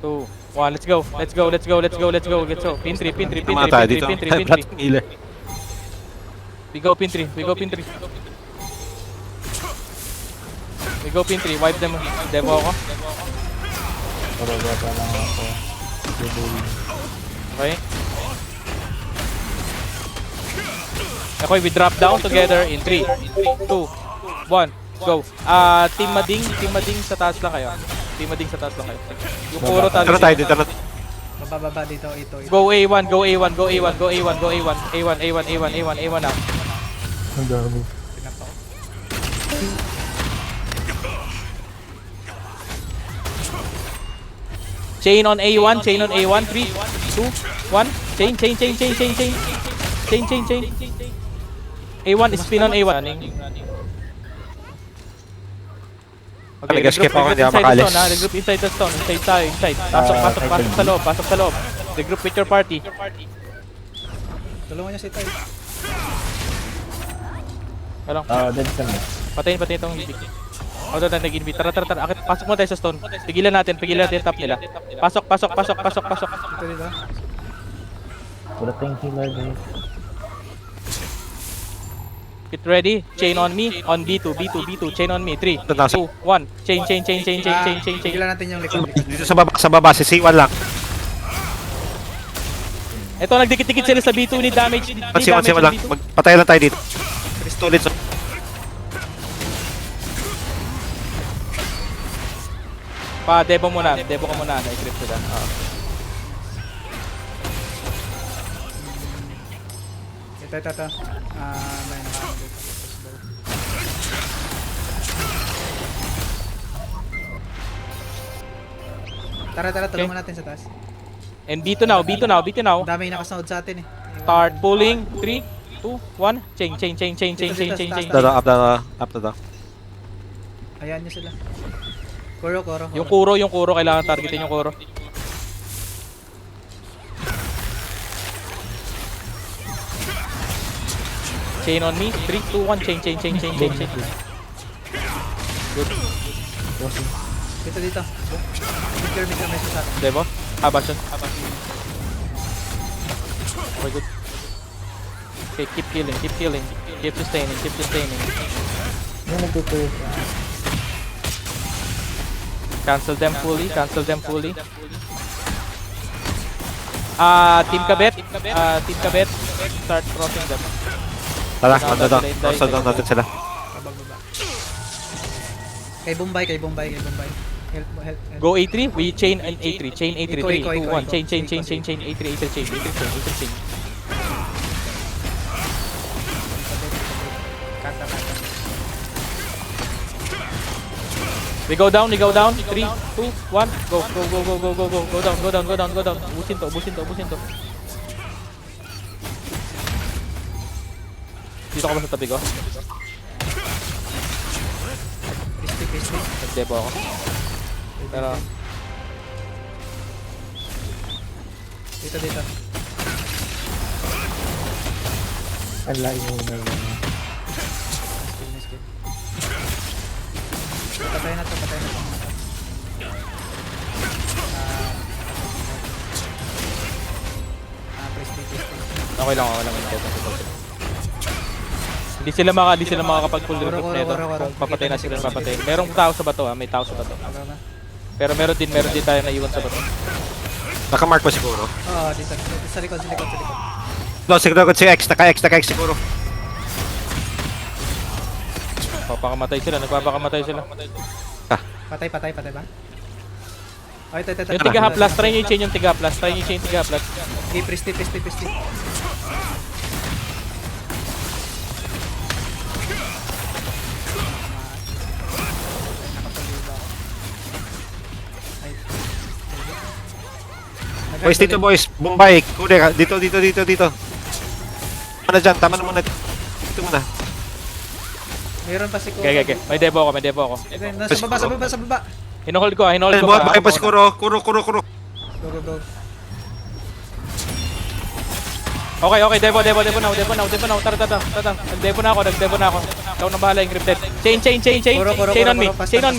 2, 1, let's go. Let's go. Pin 3. Tama tayo dito. Brad Miller. We go pin 3. We go pin 3. Wipe them. Demo ako. Bababa pa lang ako. Okay. Okay, we drop down together in 3, 2, 1, go. Team Mading sa taas lang kayo. Yung puro Tara tayo dito. Bababa dito, ito. Go A1 now. Ang dami. Pinapa ko. Chain on A1, 3, 2, 1. Chain. A1 is spin on A1. Okay, escape ako, hindi ako makalis. Regroup inside the stone. Inside. Pasok sa loob. Regroup with your party. Tulungan niya si Tay. Ano? Dead cell na. Patayin itong big. Nag-invite. Tara. Akit, pasok mo tayo sa stone. Pigilan natin top nila. Pasok. Ito dito. Wala tayong healer guys. Get ready. Chain on me. On B2. Chain on me. 3, 2, 1. Chain. Pigilan natin yung likod. Dito sa baba, si C1 lang. Ito, nagdikit-dikit sila sa B2 ni damage. C1 lang. Magpatay lang tayo dito. Ulit. Debo ka muna. Na-equip sila. Ito. Tara, tulungan natin sa taas. And B2 now. Ang dami yung nakasahod sa atin eh. Start pulling. 3, 2, 1. Chain. Up to the. Ayan nyo sila. Kuro. Yung kuro. Kailangan targetin yung kuro. Chain on me. 3, 2, 1. Chain. Good. Dito. Mid may sa atin. Debo. Habas yun. Okay, good. Okay, keep killing. Keep sustaining. Yung nagtutuyo siya. Cancel them fully. Team Kabet. Start crossing them. Tara, Cross down natin sila. Bababa. Kay Bombay. Help. Go A3, we chain and A3. Chain A3, 3, 2, 1. Chain. A3, chain. Kata. We go down. 3, 2, 1. Go. Go down. Ubusin to. Dito ka ba sa tabi ko? Crispy. Nag-debo ako. Pero, Dito. Ang layo na yun. Skill. Patay na to. Crispy. okay lang. Hindi sila makakapag-full recruit nito. Kung papatay na sila, papatay. Merong tao sa bato, may tao sa bato. Pero meron din tayo na iwan sa bato. Nakamark pa siguro. Oo, dito. Sa likod. No, siguro si X. Naka-X siguro. Nagpapakamatay sila. Patay ba? Ay, ito. Yung tiga-haplas, try nyo i-chain yung tiga-haplas. Okay, Priesty. Boys, dito boys. Bombay. Kude ka. Dito. Tama na muna. Dito muna. Mayroon pa si Kuro. Okay. May debo ako. Sa baba. Hinohold ko. Bakit pa siguro? Kuro. Go. Okay, debo now. Tara. Nag-debo na ako. Ikaw na bahala, encrypted. Chain. Kuro, Chain on me. fast. Chain on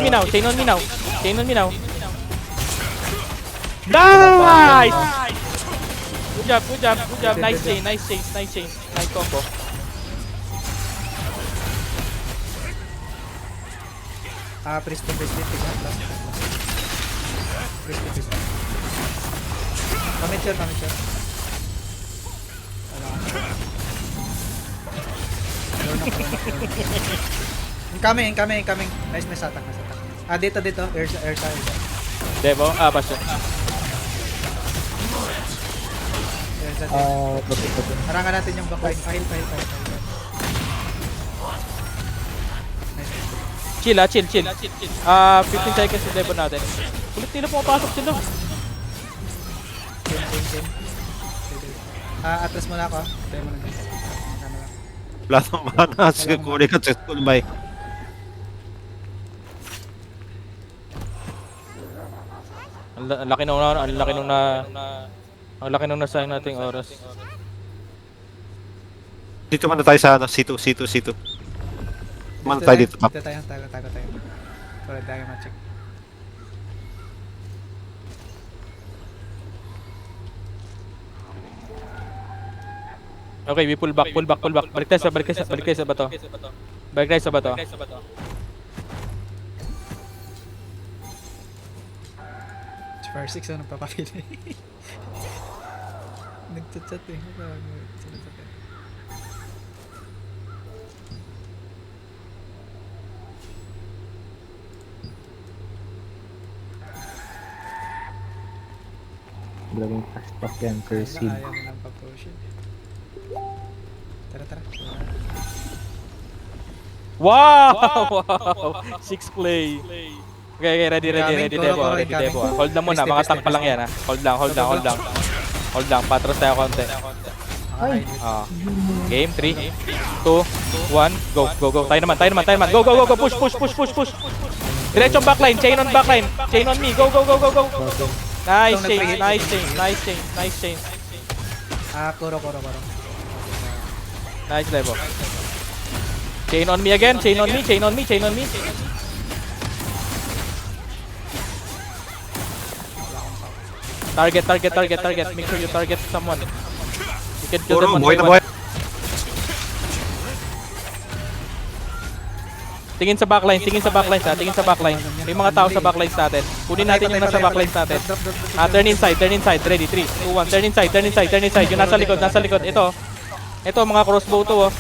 me now. Chain on me now. Nice! Good job, good job, good job. Nice chain, nice chain, nice chain. Nice combo. Priest. Tignan. Priest. Pamit siya. Incoming. Nice attack. Dito. Ursa. Devo, Bastion. Ursa. Pati. Harangan natin yung backline. Pahil. Nice. Chill. 15 seconds yung Devo natin. Ulit nila pumapasok sila. Chain. Atras muna ako. Tayo mo lang. Wala nang mana. Sige, kunin ka successful bike. Ang laki nung nasayang nating oras. Dito muna tayo sa C2. Muna tayo dito. Dito tayo. Tago tayo. Para tayo ma-check. Okay, we pull back. Balik tayo sa bato. First 6 nagpapapili. Nagchat eh. Laging fast yan, cursive. Ayaw mo ng pa-potion. Tara. Wow! 6 play. Okay, ready, Devo. Koro, Devo. Hold lang muna, mga tank pa lang yan ha. Hold lang, patras tayo konti. Ay! Game, 3, 2, 1, go. Tayo naman. Go, push. Diretsong backline, chain on me, go. Nice chain. Koro. Nice Devo. Chain on me again, chain on me. Target. Make sure you target someone. You can kill them one by one. Tingin sa backlines ha. May mga tao sa backlines natin. Kunin natin yung nasa backlines natin. Turn inside. Ready, 3, 2, 1. Turn inside. Yung nasa likod. Ito, mga crossbow to oh.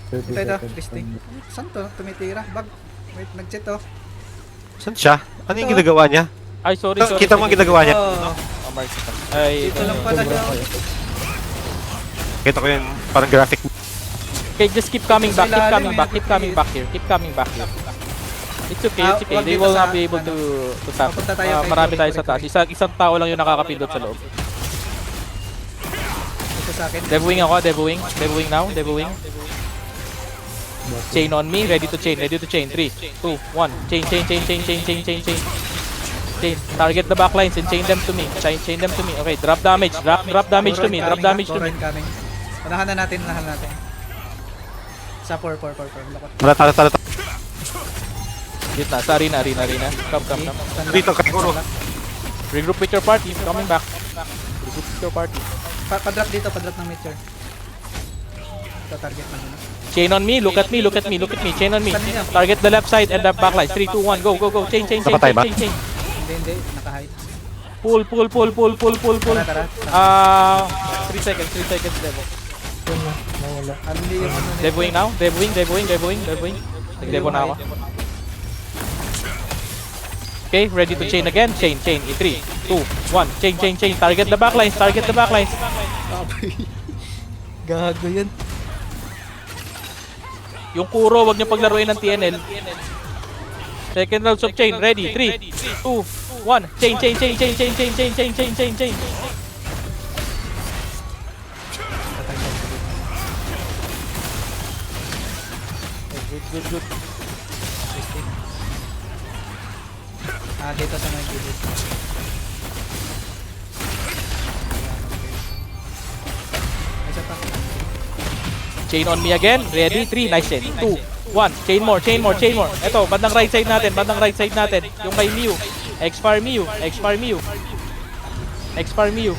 Ito, Christy. Saan to? Tumitira. Wait, nag-chat to. Saan siya? Ano yung ginagawa niya? Ay, sorry. Kita mo ang ginagawa niya? Mark. Ay, Dito lang pala siya. Kita ko yung parang graphic. Okay, just keep coming back here. It's okay. They will not be able to tap. Papunta tayo kay Marami tayo Cory. sa taas. Isang tao lang yung nakakapindot sa loob. Ito sa akin. Devoing ako, Devoing now. Chain on me, ready to chain. 3, 2, 1. Chain. Target the backlines and chain them to me. Okay, drop damage to me. Koro incoming. Unahan na natin. Sa 4. Lakot. Tara. Gitna, sa arena. Come. Dito, kay Kuro. Regroup with your party, coming back. Pa-drop dito, pa-drop ng meteor. Ito, target na muna. Chain on me, look at me. Chain on me. Target the left side and the back line. 3, 2, 1, go. Chain. Napatay ba? Hindi. Naka-hide. Pull. Tara. 3 seconds, Devo. Nawala. Hindi yung ano nito. Devoing now. Devoing. Nag-devo na ako. Okay, ready to chain again. Chain. 3, 2, 1. Chain. Target the backlines. Gago yan. Yung Kuro, wag niyo paglaruin ng TNL. Second round of chain. Ready. 3, 2, 1. Chain. Good. Dito sa mga gilid. Chain on me again. Ready? 3. Nice chain. 2, 1. Chain more, chain more, chain more. Ito, bandang right side natin. Bandang right side natin. Yung kay Mew. Expire Mew. Expire Mew. Expire Mew.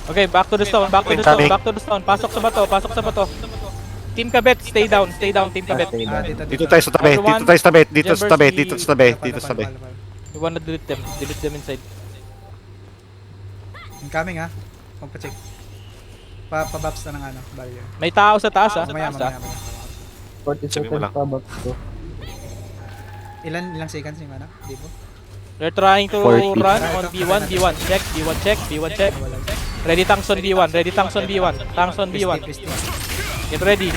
Okay, back to the stone. Back to the stone. Back to the stone. Pasok sa bato. Pasok sa bato. Team Kabet, stay down. Stay down, Team Kabet. Stay Ah, down. Dito tayo sa tabi, dito tayo sa tabi, dito sa tabi, dito sa tabi, dito sa tabi. We wanna delete them. Delete them inside. Incoming ha. Pampacheck. Pa-babs na ng ano, barrier. May tao sa taas ah. Mamaya, Taas, ah. mamaya, mamaya. 40 Sabi mo seconds lang. pa back to. Ilang seconds yung ano? Di ba? They're trying to 40. run on B1. B1 check. B1 check. B1 check. Ready tanks on B1. Ready tanks on B1. Tanks on B1. Get ready.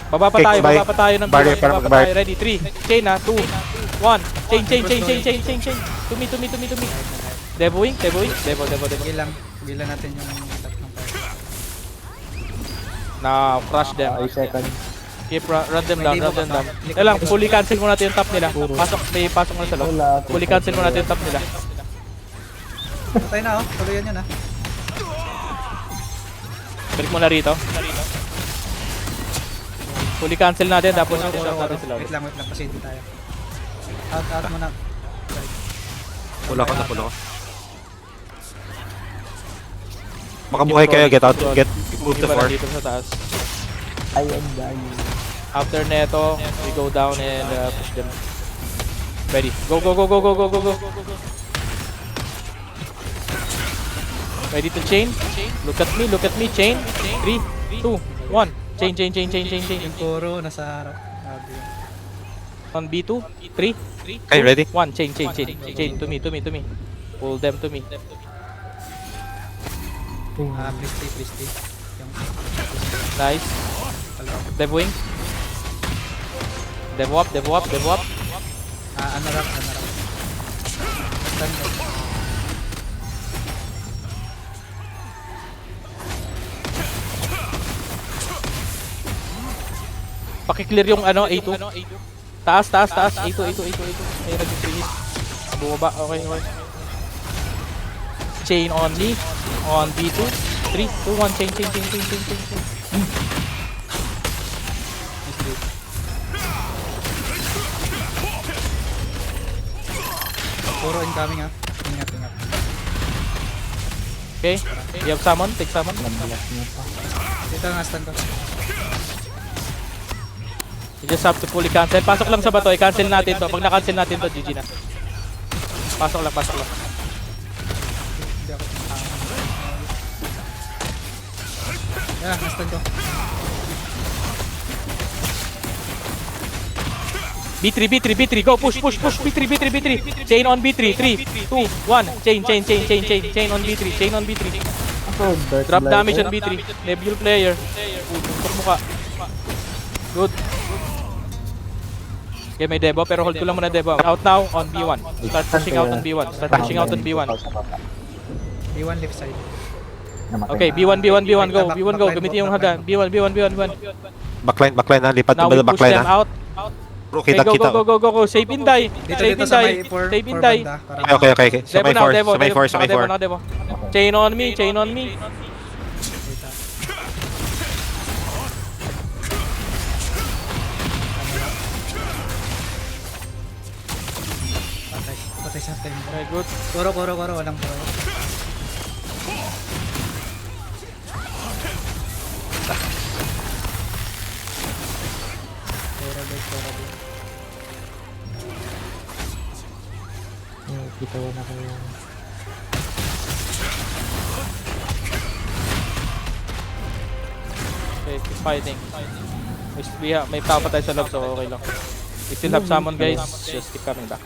Baba pa tayo. Okay, Baba pa tayo ng barrier B1. para Baba pa mag-barrier. tayo. Ready. 3. Chain ah. 2. 1. Chain, chain, chain, chain, chain, chain, chain. To me, to me, to me, to me. Devoing. Devoing. Devo, devo, devo. Gilang natin yung top ng fire. Now, crush them. 5 seconds. Keep run them down, run them down. Lang, fully cancel mo natin yung top nila. Pasok, may pasok na sa loob. Wala. Fully cancel mo natin yung top nila. Patay na oh. Tuloyan yun ha. Balik mo na rito. Fully cancel natin, tapos Oro, i-shot oro, natin oro. sila. Wait lang. Kasi hindi tayo. Out muna. Pula ko na, pula ko. Makabuhay kayo, get out, get, move to Iba na 4. dito sa taas. Ayan, dying. After neto, we go down and push them. Ready. Go, go, go, go, go, go, go, go. Ready to chain? Look at me, chain. 3, 2, 1. Chain, chain, chain, chain, chain, chain. Yung Kuro nasa harap. Grabe yun. On B2, 3, Okay, ready? 1. Chain, chain, chain. Chain, to me, to me, to me. Pull them to me. Please stay. Yung Nice. Devoing. Devo up, devo up, devo up. ano rap. Stand up. Paki-clear yung ano, A2. Taas. A2. Ay, nag-free hit. Bumaba. Okay. Chain on me. On B2. 3, 2, 1. Chain. Kuro incoming ha. Ingat. Okay. You have summon. Take summon. Nabalas niya pa. Dito nga stand ko. You just have to fully cancel. Pasok lang sa bato. I-cancel natin to. Pag na-cancel natin to, GG na. Pasok lang. Hindi ako yan, stand ko. B3. Go. Push. B3. Chain on B3. 3, 2, 1. Chain on B3. Ako, Dark Drop Light. damage on B3. Nebule player. Pagmuka. Good. Okay, may Devo, pero hold ko lang muna Devo. Out now on B1. Start pushing out on B1. B1 left side. Namatay Okay, na. B1, go. B1 go. Gamitin yung hagan. B1. Backline na, lipat Now na we ba push backline them na? out. Bro, Okay, kita. go. Save in die. Dito sa may 4 banda. Okay. Sa may 4, sa may 4. Devo. Chain on me. Patay sa time. Okay, good. Kuro. Walang kuro. Kuro. Kita na kayo. Okay, keep fighting. May tao pa tayo sa loob, so okay lang. We still have summon, guys. Just keep coming back.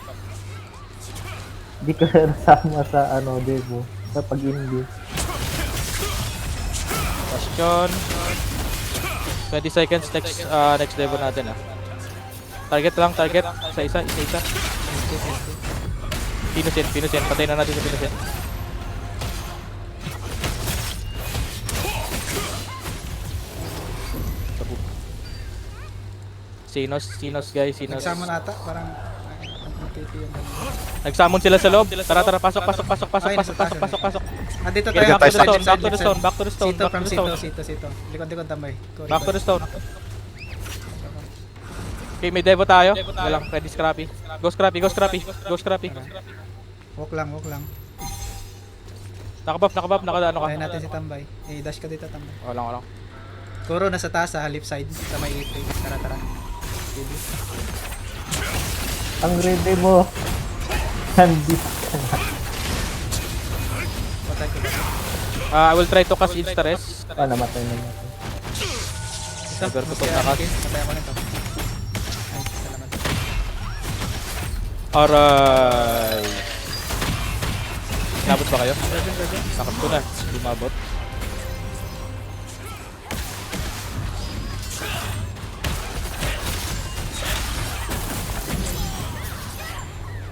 Di ka nasama sa ano, Devo. Sa pag-indi. Question. 20 seconds next Devo natin ah. Target. Isa. Pinusin. Patay na natin sa Pinusin. Sinos guys, Sinos. Nagsama na ata. Parang TP yung ganun. Nagsummon sila sa loob. Tara, tara, pasok. Ah, dito tayo. Dito Back to tayo the stone, back to the stone, back to the stone, Sito back to from the stone. Sito. Likod tambay. Back to the stone. Okay, may Devo tayo. Walang ready Scrappy. Go Scrappy. Walk lang. Nakabuff, ano ka? Kaya natin si tambay. Dash ka dito tambay. Walang. Kuro nasa taas sa left side sa may 8. Tara. Sige. Ang ready mo. Nandito ka na. Patay ko ba? I will try to cast Insta-Res. Namatay na natin. Never Mas tutok kaya na cast. okay, patay ako nito. Ay, salamat. Alright. Nabot ba kayo? Version. Nakap ko na. Lumabot.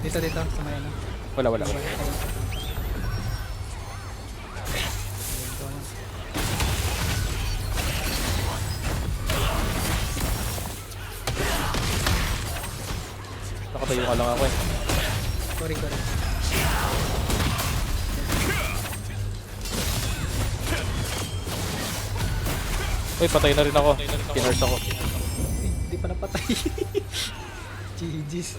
Dito, sa may ano. Wala. Nakatayo ka lang ako eh. Sorry. Uy, patay na rin ako. Kinurse ako. Hindi pa napatay. GG's.